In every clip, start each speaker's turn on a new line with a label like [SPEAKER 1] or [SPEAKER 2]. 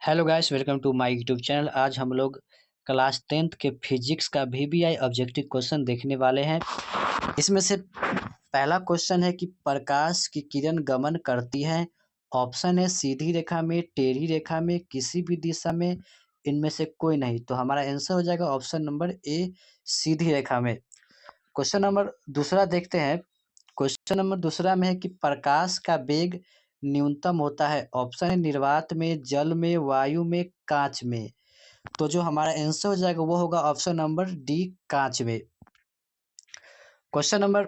[SPEAKER 1] Hello guys, welcome to my YouTube channel. आज हम लोग क्लास 10th के फिजिक्स का वीबीआई ऑब्जेक्टिव क्वेश्चन देखने वाले हैं। इसमें से पहला क्वेश्चन है कि प्रकाश की किरण गमन करती है। ऑप्शन है सीधी रेखा में, टेढ़ी रेखा में, किसी भी दिशा में, इनमें से कोई नहीं। तो हमारा आंसर हो जाएगा ऑप्शन नंबर ए, सीधी रेखा में। क्वेश्चन नंबर दूसरा देखते हैं। क्वेश्चन नंबर दूसरा में है कि प्रकाश का वेग न्यूनतम होता है। ऑप्शन है निर्वात में, जल में, वायु में, कांच में। तो जो हमारा आंसर हो जाएगा वो होगा ऑप्शन नंबर डी, कांच में। क्वेश्चन नंबर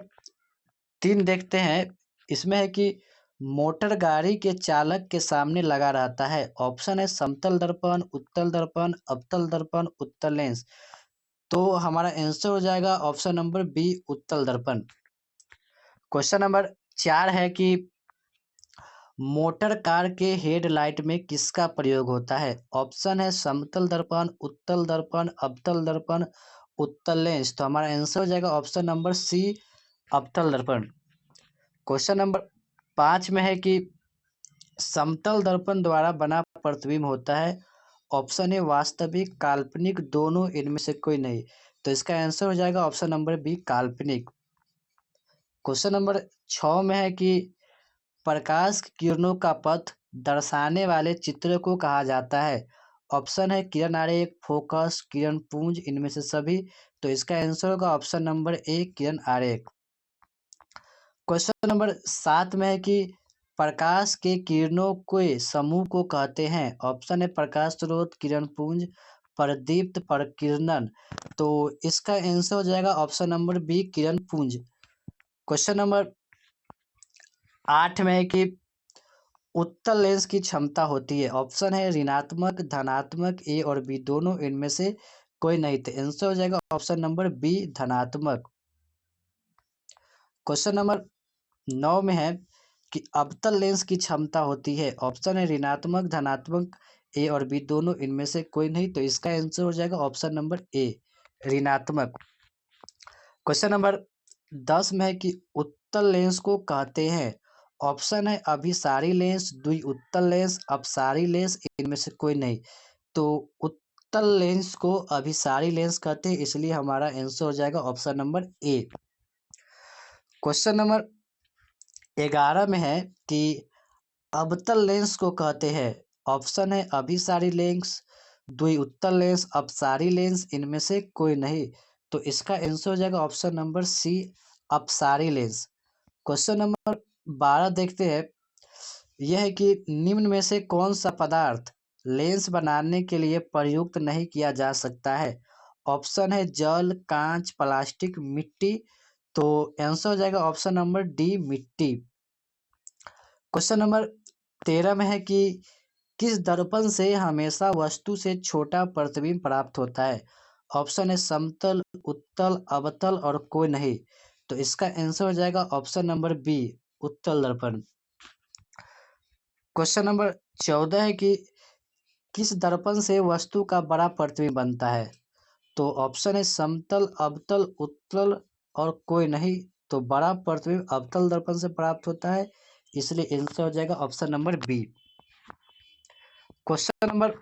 [SPEAKER 1] 3 देखते हैं। इसमें है कि मोटर गाड़ी के चालक के सामने लगा रहता है। ऑप्शन है समतल दर्पण, उत्तल दर्पण, अवतल दर्पण, उत्तल लेंस। तो हमारा आंसर हो जाएगा ऑप्शन नंबर बी, उत्तल दर्पण। क्वेश्चन नंबर 4 है कि मोटर कार के हेडलाइट में किसका प्रयोग होता है। ऑप्शन है समतल दर्पण, उत्तल दर्पण, अवतल दर्पण, उत्तल लेंस। तो हमारा आंसर हो जाएगा ऑप्शन नंबर सी, अवतल दर्पण। क्वेश्चन नंबर 5 में है कि समतल दर्पण द्वारा बना प्रतिबिंब होता है। ऑप्शन है वास्तविक, काल्पनिक, दोनों, इनमें से कोई नहीं। तो इसका आंसर हो जाएगा ऑप्शन नंबर बी, काल्पनिक। क्वेश्चन नंबर 6 में है कि प्रकाश की किरणों का पथ दर्शाने वाले चित्र को कहा जाता है। ऑप्शन है किरण आरेख, फोकस, किरण पुंज, इनमें से सभी। तो इसका आंसर होगा ऑप्शन नंबर ए, किरण आरेख। क्वेश्चन नंबर 7 में है कि प्रकाश के किरणों के समूह को कहते हैं। ऑप्शन है प्रकाश स्रोत, किरण पुंज, प्रदीप्त, प्रकीर्णन। तो इसका आंसर हो जाएगा ऑप्शन नंबर बी, किरण पुंज। क्वेश्चन नंबर 8 में है कि उत्तल लेंस की क्षमता होती है। ऑप्शन है ऋणात्मक, धनात्मक, ए और बी, दोनों, इनमें से कोई नहीं। तो आंसर हो जाएगा ऑप्शन नंबर बी, धनात्मक। क्वेश्चन नंबर 9 में है कि अवतल लेंस की क्षमता होती है। ऑप्शन है ऋणात्मक, धनात्मक, ए और बी, दोनों, इनमें से कोई नहीं। तो इसका आंसर हो जाएगा ऑप्शन नंबर ए, ऋणात्मक। क्वेश्चन नंबर 10 में है कि उत्तल लेंस को कहते हैं। ऑप्शन है अभिसारी लेंस, द्विउत्तल लेंस, अपसारी लेंस, इनमें से कोई नहीं। तो उत्तल लेंस को अभिसारी लेंस कहते हैं, इसलिए हमारा आंसर हो जाएगा ऑप्शन नंबर ए। क्वेश्चन नंबर 11 में है कि अवतल लेंस को कहते हैं। ऑप्शन है अभिसारी लेंस, द्विउत्तल लेंस, अपसारी लेंस, इनमें से कोई नहीं। तो इसका आंसर हो जाएगा ऑप्शन नंबर सी, अपसारी लेंस। क्वेश्चन नंबर 12 देखते हैं। यह है कि निम्न में से कौन सा पदार्थ लेंस बनाने के लिए प्रयुक्त नहीं किया जा सकता है। ऑप्शन है जल, कांच, प्लास्टिक, मिट्टी। तो आंसर हो जाएगा ऑप्शन नंबर डी, मिट्टी। क्वेश्चन नंबर 13 में है कि किस दर्पण से हमेशा वस्तु से छोटा प्रतिबिंब प्राप्त होता है। ऑप्शन है समतल, उत्तल, अवतल और कोई नहीं। तो इसका आंसर हो जाएगा ऑप्शन नंबर बी, उत्तल दर्पण। क्वेश्चन नंबर 14 है कि किस दर्पण से वस्तु का बड़ा प्रतिबिंब बनता है। तो ऑप्शन है समतल, अवतल, उत्तल और कोई नहीं। तो बड़ा प्रतिबिंब अवतल दर्पण से प्राप्त होता है, इसलिए आंसर हो जाएगा option number B. Question number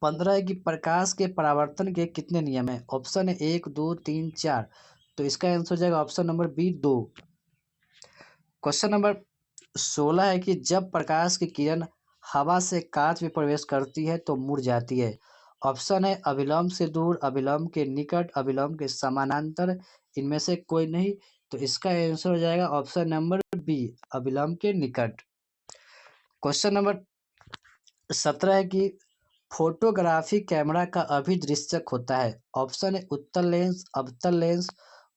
[SPEAKER 1] 15 है कि प्रकाश के परावर्तन के कितने नियम हैं। ऑप्शन है 1, 2, 3, 4। तो इसका आंसर हो जाएगा option number B, 2। Question number 16 है कि जब प्रकाश की किरण हवा से कांच में प्रवेश करती है तो मुड़ जाती है। ऑप्शन है अभिलंब से दूर, अभिलंब के निकट, अभिलंब के समानांतर, इनमें से कोई नहीं। तो इसका आंसर हो जाएगा ऑप्शन नंबर बी, अभिलंब के निकट। क्वेश्चन नंबर 17 है कि फोटोग्राफी कैमरा का अभिदृश्यक होता है। ऑप्शन है उत्तल लेंस, अवतल लेंस,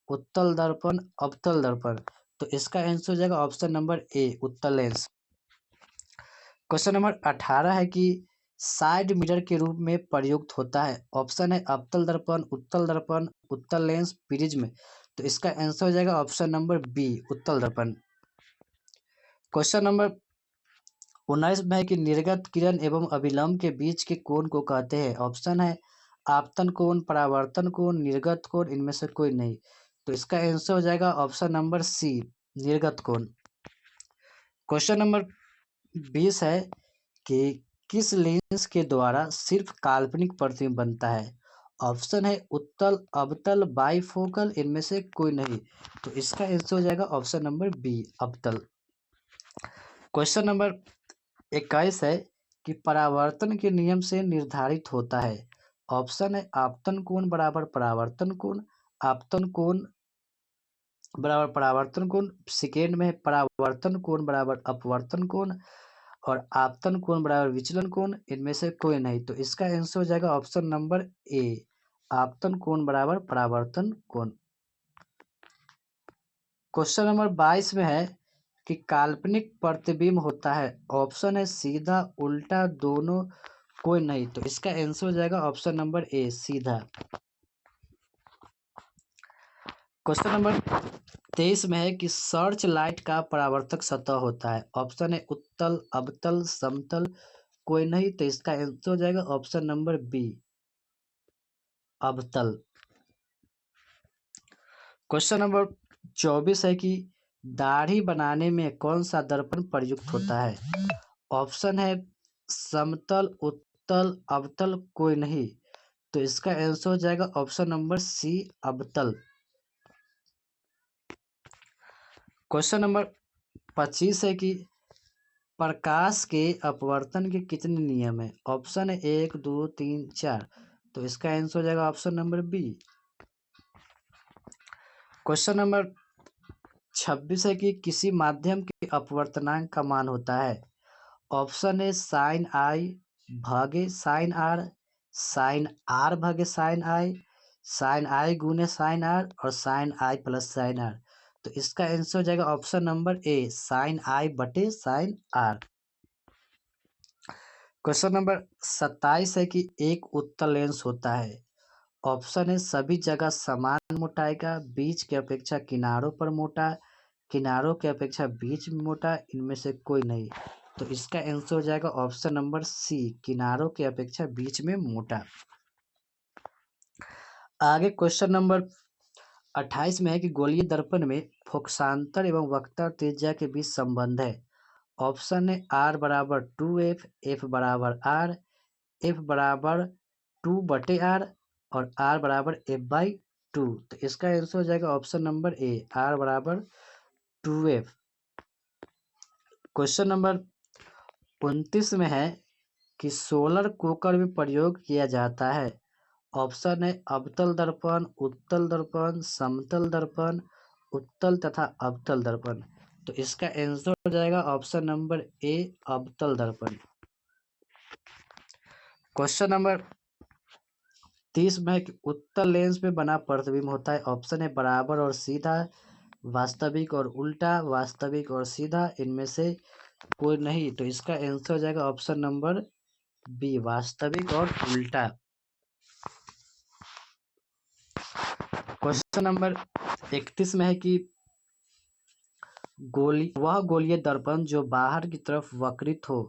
[SPEAKER 1] उत्तल दर्पण, अवतल दर्पण। तो इसका आंसर हो जाएगा ऑप्शन नंबर ए, उत्तल लेंस। क्वेश्चन नंबर 18 है कि साइड मिरर के रूप में प्रयुक्त होता है। ऑप्शन है अवतल दर्पण, उत्तल दर्पण, उत्तल लेंस, प्रिज्म। तो इसका आंसर हो जाएगा ऑप्शन नंबर बी, उत्तल दर्पण। क्वेश्चन नंबर 19 में है कि निर्गत किरण एवं अभिलंब के बीच के कोण को कहते हैं। ऑप्शन है आपतन कोण, परावर्तन कोण, निर्गत कोण, इनमें से कोई नहीं। तो इसका आंसर हो जाएगा ऑप्शन नंबर सी, निर्गत कोण। क्वेश्चन नंबर 20 है कि किस लेंस के द्वारा सिर्फ काल्पनिक प्रतिबिंब बनता है? ऑप्शन है उत्तल, अवतल, बाइफोकल, इनमें से कोई नहीं। तो इसका आंसर हो जाएगा ऑप्शन नंबर बी, अवतल। क्वेश्चन नंबर 21 है कि परावर्तन के नियम से निर्धारित होता है। ऑप्शन है आपतन कोण बराबर परावर्तन कोण, आपतन कोण बराबर परावर्तन कोण, सेकेंड में है परावर्तन कोण बराबर अपवर्तन कोण, और आपतन कोण बराबर विचलन कोण, इनमें से कोई नहीं। तो इसका आंसर हो जाएगा ऑप्शन नंबर ए, आपतन कोण बराबर परावर्तन कोण। क्वेश्चन नंबर 22 में है कि काल्पनिक प्रतिबिंब होता है। ऑप्शन है सीधा, उल्टा, दोनों, कोई नहीं। तो इसका आंसर हो जाएगा ऑप्शन नंबर ए, सीधा। क्वेश्चन नंबर 23 में है कि सर्च लाइट का परावर्तक सतह होता है। ऑप्शन है उत्तल, अवतल, समतल, कोई नहीं। तो इसका आंसर हो जाएगा ऑप्शन नंबर बी, अवतल। क्वेश्चन नंबर 24 है कि दाढ़ी बनाने में कौन सा दर्पण प्रयुक्त होता है? ऑप्शन है समतल, उत्तल, अवतल, कोई नहीं। तो इसका आंसर हो जाएगा ऑप्शन नंबर सी, अवतल। क्वेश्चन नंबर 25 है कि प्रकाश के अपवर्तन के कितने नियम है? ऑप्शन है 1, 2, 3, 4। तो इसका आंसर हो जाएगा option number B. Question number 26 है कि किसी माध्यम के अपवर्तनांक का मान होता है। ऑप्शन है साइन आई भागे साइन आर, साइन आर भागे साइन आई, साइन आई गुने साइन आर, और sine i plus sine r. तो इसका आंसर हो जाएगा option number A, sine i बटे साइन आर। क्वेश्चन नंबर 27 है कि एक उत्तल लेंस होता है। ऑप्शन है सभी जगह समान मोटाई का, बीच की अपेक्षा किनारों पर मोटा, किनारों की अपेक्षा बीच में मोटा, इनमें से कोई नहीं। तो इसका आंसर हो जाएगा ऑप्शन नंबर सी, किनारों की अपेक्षा बीच में मोटा। आगे क्वेश्चन नंबर 28 में है कि गोलीय दर्पण में फोकसांतर एवं वक्रता त्रिज्या के बीच संबंध है। ऑप्शन है आर बराबर 2f, एफ बराबर आर, एफ बराबर 2/r, और आर बराबर f/2। तो इसका आंसर हो जाएगा ऑप्शन नंबर ए, आर बराबर 2f। क्वेश्चन नंबर 29 में है कि सोलर कुकर में प्रयोग किया जाता है। ऑप्शन है अवतल दर्पण, उत्तल दर्पण, समतल दर्पण, उत्तल तथा अवतल दर्पण। तो इसका आंसर हो जाएगा ऑप्शन नंबर ए, अवतल दर्पण। क्वेश्चन नंबर 30 में है कि उत्तल लेंस में बना प्रतिबिंब होता है। ऑप्शन है बराबर और सीधा, वास्तविक और उल्टा, वास्तविक और सीधा, इनमें से कोई नहीं। तो इसका आंसर हो जाएगा ऑप्शन नंबर बी, वास्तविक और उल्टा। क्वेश्चन नंबर 31 में है कि वह गोलीय दर्पण जो बाहर की तरफ वक्रित हो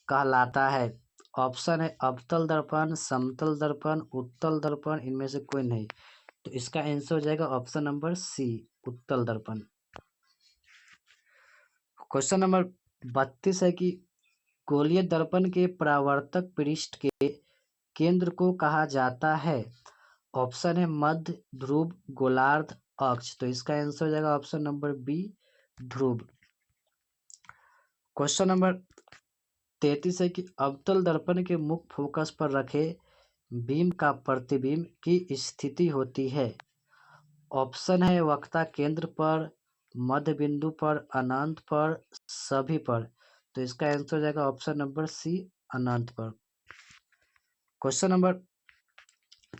[SPEAKER 1] कहलाता है। ऑप्शन है अवतल दर्पण, समतल दर्पण, उत्तल दर्पण, इनमें से कोई नहीं। तो इसका आंसर हो जाएगा ऑप्शन नंबर सी, उत्तल दर्पण। क्वेश्चन नंबर 32 है कि गोलीय दर्पण के परावर्तक पृष्ठ के केंद्र को कहा जाता है। ऑप्शन है मध्य, ध्रुव, गोलार्ध, अक्ष। तो इसका आंसर हो जाएगा ऑप्शन नंबर बी, ध्रुव। क्वेश्चन नंबर 33 है कि अवतल दर्पण के मुख्य फोकस पर रखे बीम का प्रतिबिंब की स्थिति होती है। ऑप्शन है वक्ता केंद्र पर, मध्य बिंदु पर, अनंत पर, सभी पर। तो इसका आंसर हो जाएगा ऑप्शन नंबर सी, अनंत पर। क्वेश्चन नंबर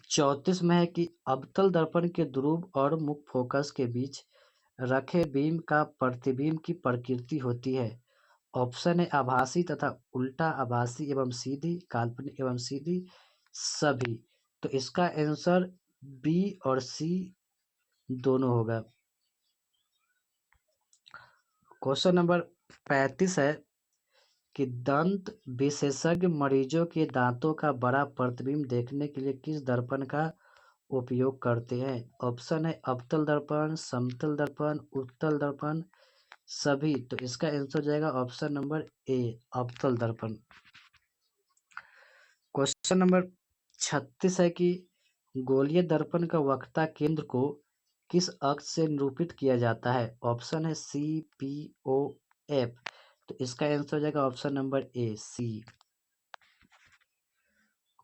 [SPEAKER 1] 34 में है कि अवतल दर्पण के ध्रुव और मुख्य फोकस के बीच रखे बीम का प्रतिबिंब की प्रकृति होती है। ऑप्शन है आभासी तथा उल्टा, आभासी एवं सीधी, काल्पनिक एवं सीधी, सभी। तो इसका आंसर बी और सी दोनों होगा। क्वेश्चन नंबर 35 है कि दंत विशेषज्ञ मरीजों के दांतों का बड़ा प्रतिबिंब देखने के लिए किस दर्पण का उपयोग करते हैं? ऑप्शन है अवतल दर्पण, समतल दर्पण, उत्तल दर्पण, सभी। तो इसका आंसर हो जाएगा ऑप्शन नंबर ए, अवतल दर्पण। क्वेश्चन नंबर 36 है कि गोलीय दर्पण का वक्रता केंद्र को किस अक्ष से निरूपित किया जाता है? ऑप्शन है सी, पी, ओ, एफ। तो इसका आंसर हो जाएगा option number A, C.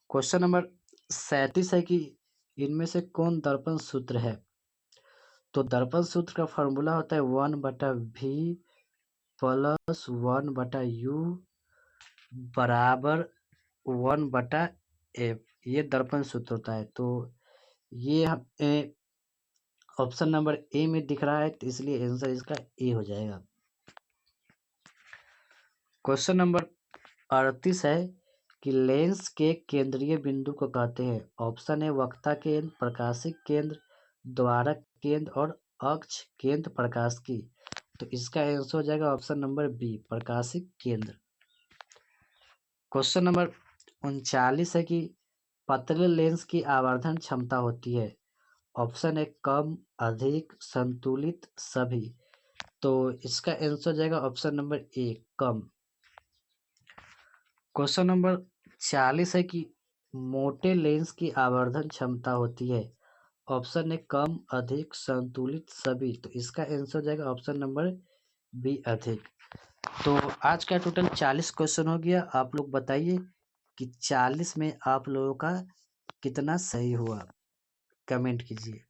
[SPEAKER 1] Question number 37 है कि इनमें से कौन दर्पण सूत्र है? तो दर्पण सूत्र का फॉर्मूला होता है 1/v प्लस 1/u बराबर 1/f। ये दर्पण सूत्र होता है। तो ये ऑप्शन नंबर ए में दिख रहा है, तो इसलिए आंसर इसका ए हो जाएगा। क्वेश्चन नंबर 38 है कि लेंस के केंद्रीय बिंदु को कहते हैं। ऑप्शन है वक्रता केंद्र, प्रकाशिक केंद्र, द्वारक केंद्र और अक्ष केंद्र प्रकाश की। तो इसका आंसर हो जाएगा ऑप्शन नंबर बी, प्रकाशिक केंद्र। क्वेश्चन नंबर 39 है कि पतले लेंस की आवर्धन क्षमता होती है। ऑप्शन है कम, अधिक, संतुलित, सभी। तो इसका आंसर हो जाएगा ऑप्शन नंबर ए, कम। क्वेश्चन नंबर 40 है कि मोटे लेंस की आवर्धन क्षमता होती है। ऑप्शन है कम, अधिक, संतुलित, सभी। तो इसका आंसर हो जाएगा ऑप्शन नंबर बी, अधिक। तो आज का टोटल 40 क्वेश्चन हो गया। आप लोग बताइए कि 40 में आप लोगों का कितना सही हुआ, कमेंट कीजिए।